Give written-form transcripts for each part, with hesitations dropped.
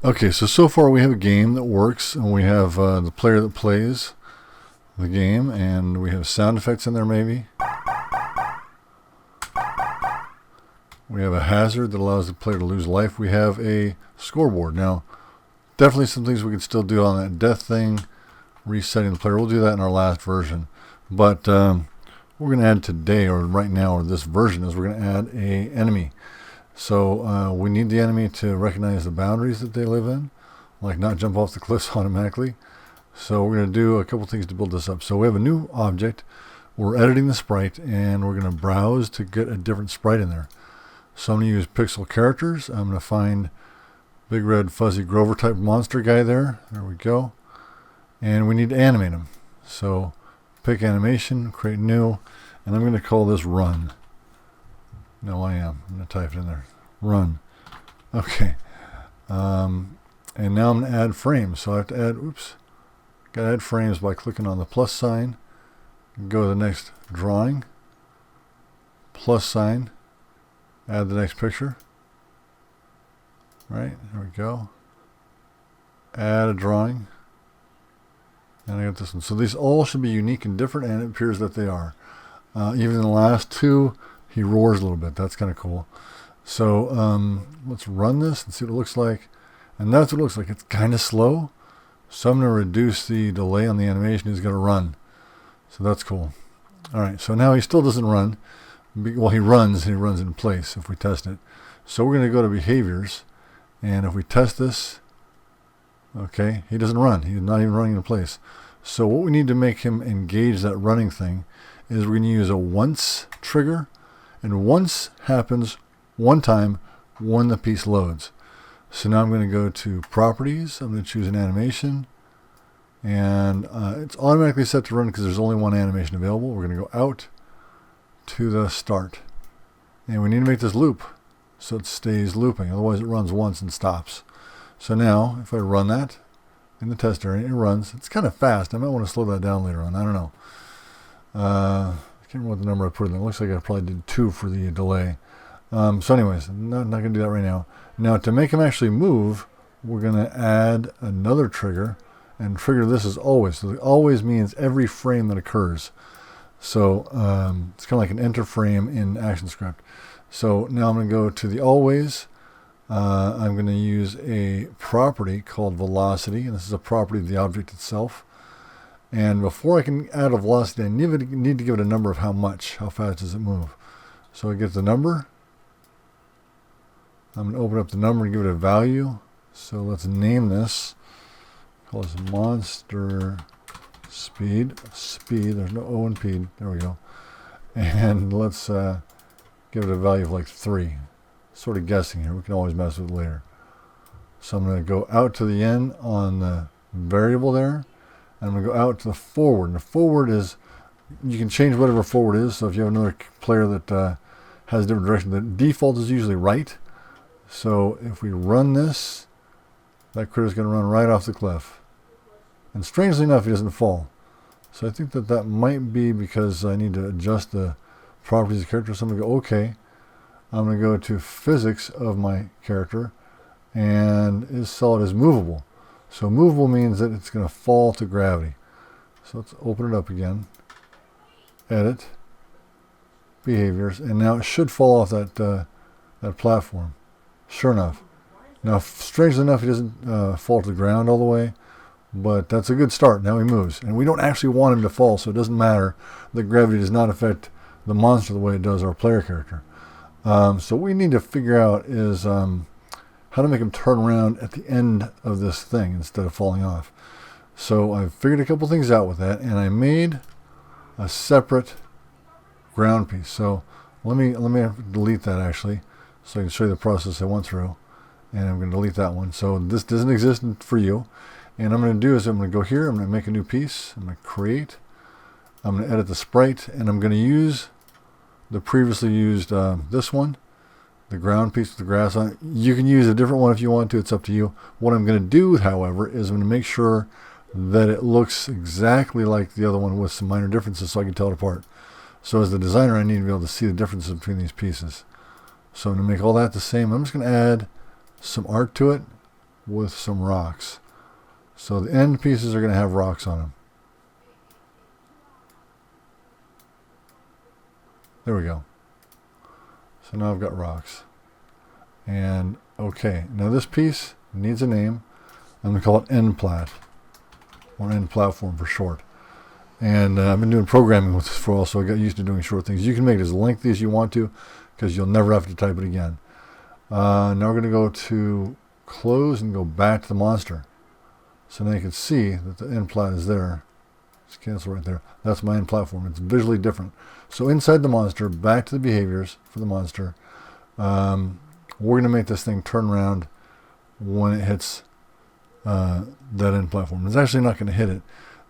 Okay, so far we have a game that works, and we have the player that plays the game, and we have sound effects in there maybe. We have a hazard that allows the player to lose life. We have a scoreboard. Now, definitely some things we could still do on that death thing, resetting the player. We'll do that in our last version. But we're going to add today, or right now, or this version, is we're going to add a enemy. So we need the enemy to recognize the boundaries that they live in, like not jump off the cliffs automatically. So we're going to do a couple things to build this up. So we have a new object. We're editing the sprite, and we're going to browse to get a different sprite in there. So I'm going to use pixel characters. I'm going to find big red fuzzy Grover type monster guy there. There we go. And we need to animate him. So pick animation, create new, and I'm going to call this run. No, I am. I'm going to type it in there. Run. Okay. And now I'm going to add frames. So I have to add, got to add frames by clicking on the plus sign. Go to the next drawing. Plus sign. Add the next picture. Right, there we go. Add a drawing. And I got this one. So these all should be unique and different, and it appears that they are. Even in the last two, he roars a little bit. That's kind of cool. So let's run this and see what it looks like. And that's what it looks like. It's kind of slow. So I'm going to reduce the delay on the animation. He's going to run. So that's cool. All right, so now he still doesn't run. Well, he runs in place if we test it. So we're going to go to behaviors, and if we test this, okay, he doesn't run. He's not even running in place. So what we need to make him engage that running thing is we're going to use a once trigger, and once happens one time when the piece loads. So now I'm going to go to properties. I'm going to choose an animation, and it's automatically set to run because there's only one animation available. We're going to go out to the start, and we need to make this loop so it stays looping, otherwise it runs once and stops. So now if I run that in the test area, it runs. It's kind of fast. I might want to slow that down later on. I don't know. I can't remember what the number I put in there. It looks like I probably did 2 for the delay. So anyways, not going to do that right now. Now to make him actually move, we're going to add another trigger, and trigger this is always. So always means every frame that occurs. So it's kind of like an enter frame in ActionScript. So now I'm going to go to the always. I'm going to use a property called velocity, and this is a property of the object itself. And before I can add a velocity, I need to give it a number of how fast does it move. So I get the number. I'm going to open up the number and give it a value. So let's name this. Call this monster speed. There's no O in P. There we go. And let's give it a value of like 3. Sort of guessing here. We can always mess with it later. So I'm going to go out to the end on the variable there. And I'm going to go out to the forward. And the forward is, you can change whatever forward is. So if you have another player that has a different direction, the default is usually right. So if we run this, that critter's going to run right off the cliff. And strangely enough, he doesn't fall. So I think that might be because I need to adjust the properties of the character. So I'm going to go OK. I'm going to go to physics of my character, and is solid as movable. So movable means that it's going to fall to gravity. So let's open it up again. Edit. Behaviors. And now it should fall off that platform. Sure enough. Now, strangely enough, he doesn't fall to the ground all the way, but that's a good start. Now he moves. And we don't actually want him to fall, so it doesn't matter that gravity does not affect the monster the way it does our player character. So what we need to figure out is how to make him turn around at the end of this thing instead of falling off. So I figured a couple things out with that, and I made a separate ground piece. So let me delete that actually, so I can show you the process I went through. And I'm going to delete that one. So this doesn't exist for you. And I'm going to do is I'm going to go here. I'm going to make a new piece. I'm going to create. I'm going to edit the sprite, and I'm going to use the previously used this one, the ground piece with the grass on it. You can use a different one if you want to. It's up to you. What I'm going to do, however, is I'm going to make sure that it looks exactly like the other one with some minor differences so I can tell it apart. So as the designer, I need to be able to see the differences between these pieces. So I'm going to make all that the same. I'm just going to add some art to it. with some rocks. So the end pieces are going to have rocks on them. There we go. So now I've got rocks. And okay, now this piece needs a name. I'm going to call it end plat, or end platform for short. And I've been doing programming with this for a while, so I got used to doing short things. You can make it as lengthy as you want to, because you'll never have to type it again. Now we're going to go to close and go back to the monster. So now you can see that the end plat is there. Just cancel right there. That's my end platform. It's visually different. So inside the monster, back to the behaviors for the monster. We're going to make this thing turn around when it hits that end platform. It's actually not going to hit it.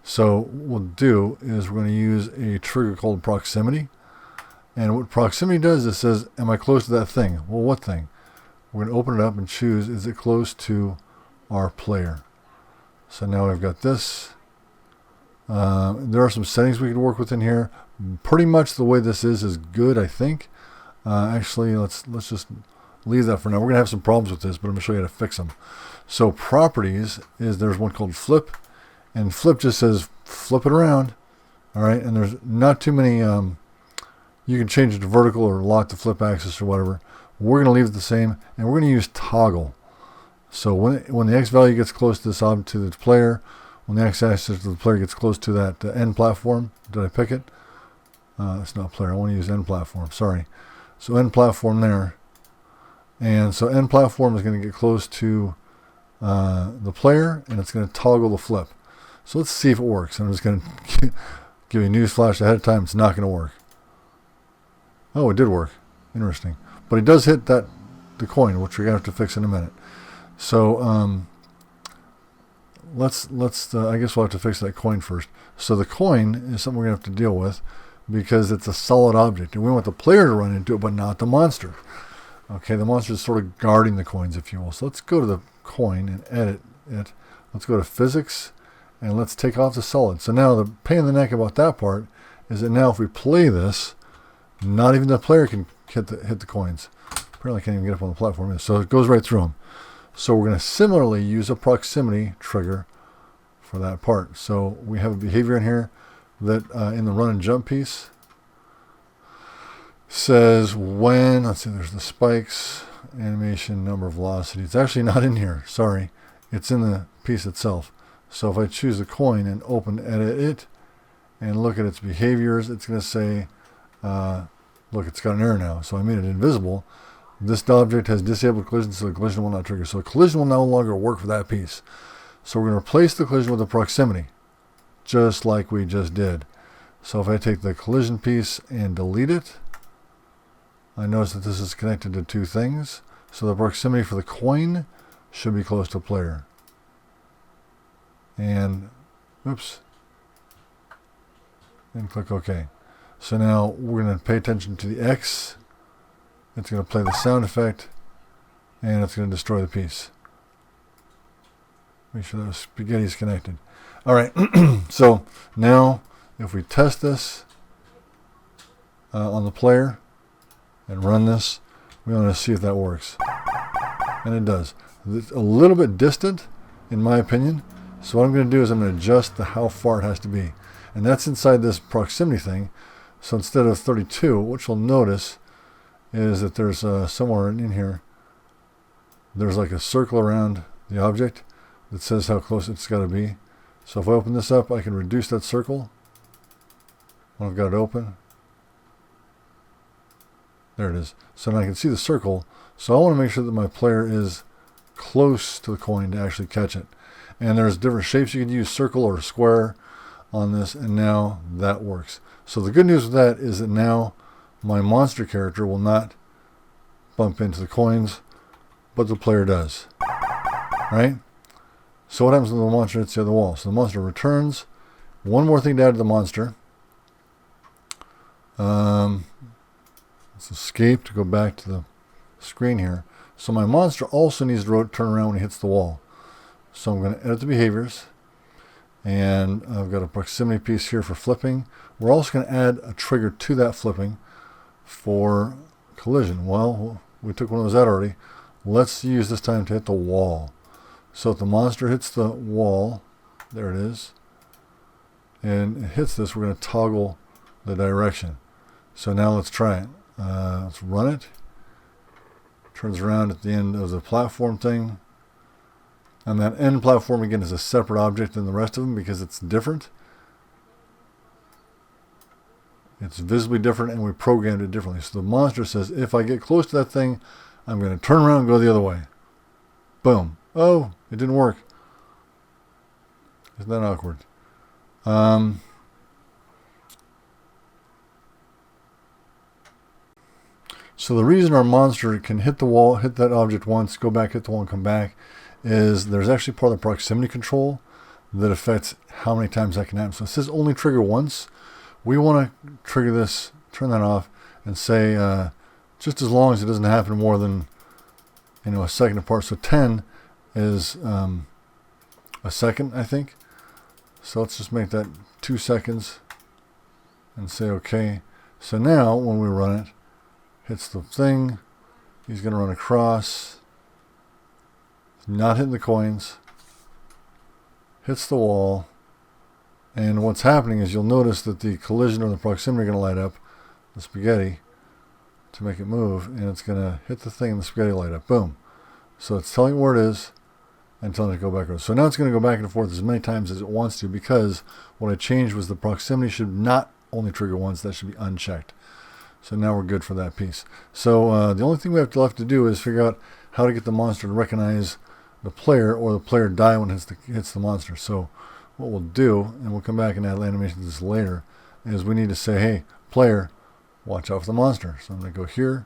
So what we'll do is we're going to use a trigger called proximity. And what proximity does is it says, am I close to that thing? Well, what thing? We're going to open it up and choose, is it close to our player? So now we've got this. There are some settings we can work with in here. Pretty much the way this is good, I think. Actually, let's just leave that for now. We're going to have some problems with this, but I'm going to show you how to fix them. So properties is, there's one called flip. And flip just says flip it around. All right, and there's not too many, you can change it to vertical or lock the flip axis or whatever. We're going to leave it the same, and we're going to use toggle. So when the X value gets close to this object, to the player, when the X axis of the player gets close to that end platform, did I pick it? It's not player, I want to use end platform, sorry. So end platform there. And so end platform is going to get close to the player, and it's going to toggle the flip. So let's see if it works. I'm just going to give you a news flash ahead of time. It's not going to work. Oh, it did work. Interesting. But it does hit the coin, which we're going to have to fix in a minute. So let's I guess we'll have to fix that coin first. So the coin is something we're going to have to deal with because it's a solid object. And we want the player to run into it, but not the monster. Okay, the monster is sort of guarding the coins, if you will. So let's go to the coin and edit it. Let's go to physics, and let's take off the solid. So now the pain in the neck about that part is that now if we play this, not even the player can hit the coins. Apparently I can't even get up on the platform. So it goes right through them. So we're going to similarly use a proximity trigger for that part. So we have a behavior in here that in the run and jump piece says when, let's see, there's the spikes, animation, number, velocity. It's actually not in here, sorry. It's in the piece itself. So if I choose the coin and open edit it and look at its behaviors, it's going to say, look, it's got an error now. So I made it invisible. This object has disabled collision, so the collision will not trigger. So collision will no longer work for that piece. So we're going to replace the collision with a proximity, just like we just did. So if I take the collision piece and delete it, I notice that this is connected to two things. So the proximity for the coin should be close to player. And, oops, and click OK. So now we're going to pay attention to the X. It's going to play the sound effect, and it's going to destroy the piece. Make sure that spaghetti is connected. All right, so now if we test this on the player and run this, we want to see if that works. And it does. It's a little bit distant, in my opinion. So what I'm going to do is I'm going to adjust how far it has to be. And that's inside this proximity thing. So instead of 32, what you'll notice is that there's somewhere in here, there's like a circle around the object that says how close it's got to be. So if I open this up, I can reduce that circle when I've got it open. There it is. So now I can see the circle. So I want to make sure that my player is close to the coin to actually catch it. And there's different shapes you can use, circle or square on this, and now that works. So the good news with that is that now my monster character will not bump into the coins, but the player does. Right? So what happens when the monster hits the other wall? So the monster returns. One more thing to add to the monster. Let's escape to go back to the screen here. So my monster also needs to turn around when he hits the wall. So I'm going to edit the behaviors. And I've got a proximity piece here for flipping. We're also going to add a trigger to that flipping for collision. Well, we took one of those out already. Let's use this time to hit the wall. So if the monster hits the wall, there it is, and it hits this, we're going to toggle the direction. So now let's try it. Let's run it. Turns around at the end of the platform thing. And that end platform, again, is a separate object than the rest of them because it's different. It's visibly different, and we programmed it differently. So the monster says, if I get close to that thing, I'm going to turn around and go the other way. Boom. Oh, it didn't work. Isn't that awkward? So the reason our monster can hit the wall, hit that object once, go back, hit the wall, and come back, is there's actually part of the proximity control that affects how many times that can happen. So it says only trigger once. We want to trigger this, turn that off, and say just as long as it doesn't happen more than a second apart. So 10 is a second, I think. So let's just make that 2 seconds and say okay. So now when we run it, hits the thing, he's going to run across, not hitting the coins, hits the wall, and what's happening is you'll notice that the collision or the proximity are going to light up the spaghetti to make it move, and it's going to hit the thing and the spaghetti light up. Boom. So it's telling where it is and telling it to go back. So now it's going to go back and forth as many times as it wants to, because what I changed was the proximity should not only trigger once, that should be unchecked. So now we're good for that piece. So the only thing we have left to do is figure out how to get the monster to recognize the player, or the player die when it hits the monster. So what we'll do, and we'll come back and add animations to this later, is we need to say, hey, player, watch out for the monster. So I'm going to go here.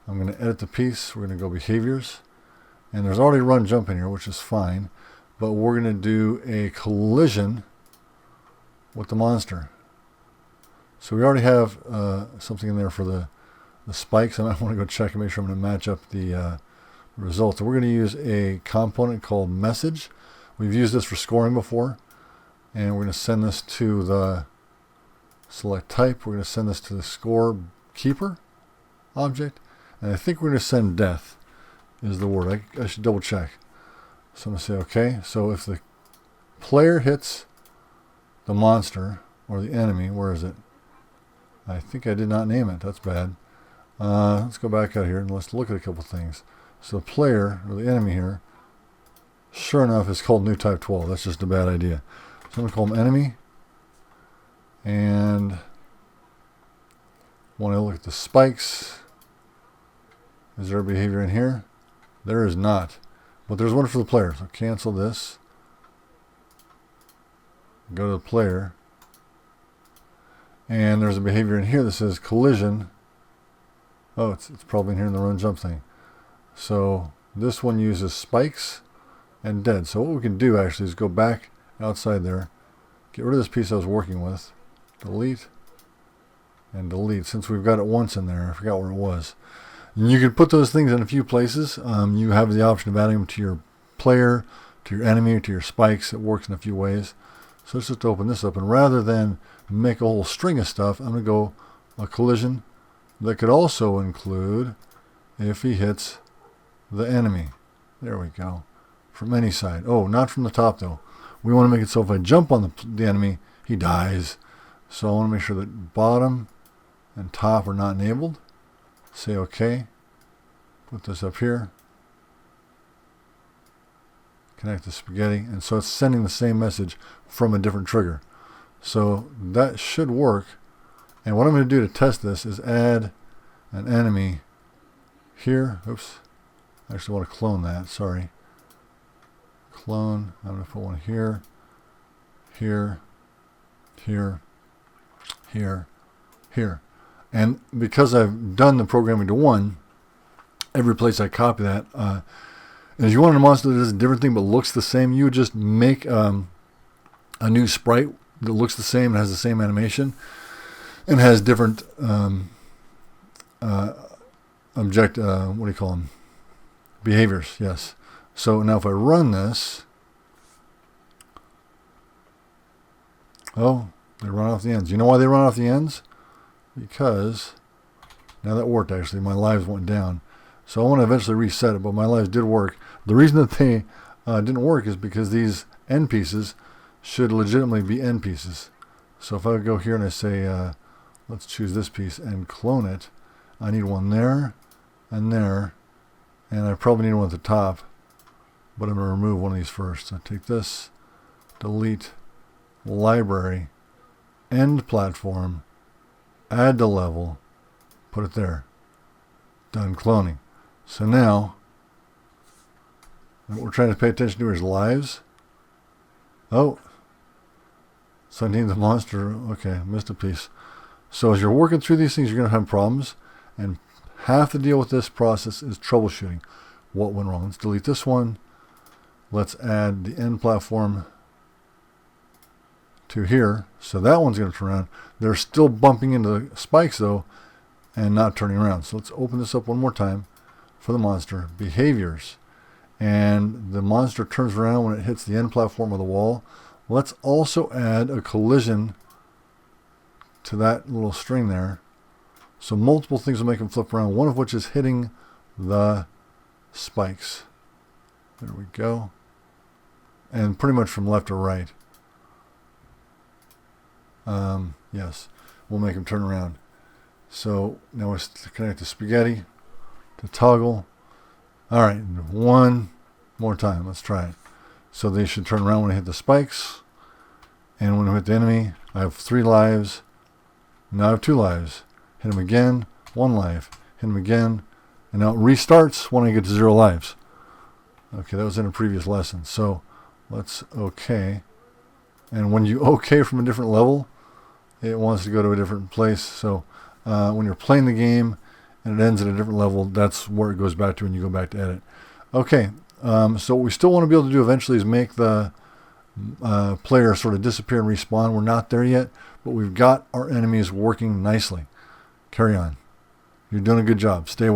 I'm going to edit the piece. We're going to go behaviors. And there's already run jump in here, which is fine. But we're going to do a collision with the monster. So we already have something in there for the spikes. I might want to go check and make sure I'm going to match up the results. So we're going to use a component called message. We've used this for scoring before. And we're going to send this to the select type. We're going to send this to the score keeper object. And I think we're going to send death is the word. I should double check. So I'm going to say okay. So if the player hits the monster or the enemy, where is it? I think I did not name it. That's bad. Let's go back out here and let's look at a couple things. So the player, or the enemy here, sure enough, is called new type 12. That's just a bad idea. So I'm going to call him enemy. And when I look at the spikes, is there a behavior in here? There is not. But there's one for the player. So cancel this. Go to the player. And there's a behavior in here that says collision. Oh, it's probably in here in the run jump thing. So this one uses spikes and dead. So what we can do actually is go back outside there, get rid of this piece I was working with, delete, and delete. Since we've got it once in there, I forgot where it was. And you can put those things in a few places. You have the option of adding them to your player, to your enemy, or to your spikes. It works in a few ways. So let's just open this up, and rather than make a whole string of stuff, I'm going to go a collision that could also include if he hits the enemy. There we go. From any side. Oh, not from the top though. We want to make it so if I jump on the enemy, he dies. So I want to make sure that bottom and top are not enabled. Say OK. Put this up here. Connect the spaghetti. And so it's sending the same message from a different trigger. So that should work. And what I'm going to do to test this is add an enemy here. Oops. I actually want to clone that. Sorry. Clone. I'm going to put one here, here, here, here, here. And because I've done the programming to one, every place I copy that, if you want a monster that does a different thing but looks the same, you would just make a new sprite that looks the same and has the same animation and has different behaviors. Yes. So now if I run this, oh, they run off the ends. You know why they run off the ends? Because now that worked actually. My lives went down. So I want to eventually reset it, but my lives did work. The reason that they didn't work is because these end pieces should legitimately be end pieces. So if I go here and I say, let's choose this piece and clone it, I need one there, and I probably need one at the top, but I'm going to remove one of these first. So take this, delete, library, end platform, add to level, put it there. Done cloning. So now, what we're trying to pay attention to is lives. Oh, so I need the monster. Okay, missed a piece. So as you're working through these things, you're going to have problems, and half the deal with this process is troubleshooting. What went wrong? Let's delete this one. Let's add the end platform to here. So that one's going to turn around. They're still bumping into the spikes though and not turning around. So let's open this up one more time for the monster. Behaviors. And the monster turns around when it hits the end platform of the wall. Let's also add a collision to that little string there. So multiple things will make him flip around, one of which is hitting the spikes. There we go. And pretty much from left to right. Yes, we'll make him turn around. So now we connect the spaghetti to toggle. All right, one more time. Let's try it. So they should turn around when I hit the spikes. And when I hit the enemy, I have 3 lives. Now I have 2 lives. Hit him again, 1 life. Hit him again. And now it restarts when I get to 0 lives. Okay, that was in a previous lesson. So let's OK. And when you OK from a different level, it wants to go to a different place. So when you're playing the game and it ends at a different level, that's where it goes back to when you go back to edit. Okay, so what we still want to be able to do eventually is make the player sort of disappear and respawn. We're not there yet, but we've got our enemies working nicely. Carry on. You're doing a good job. Stay with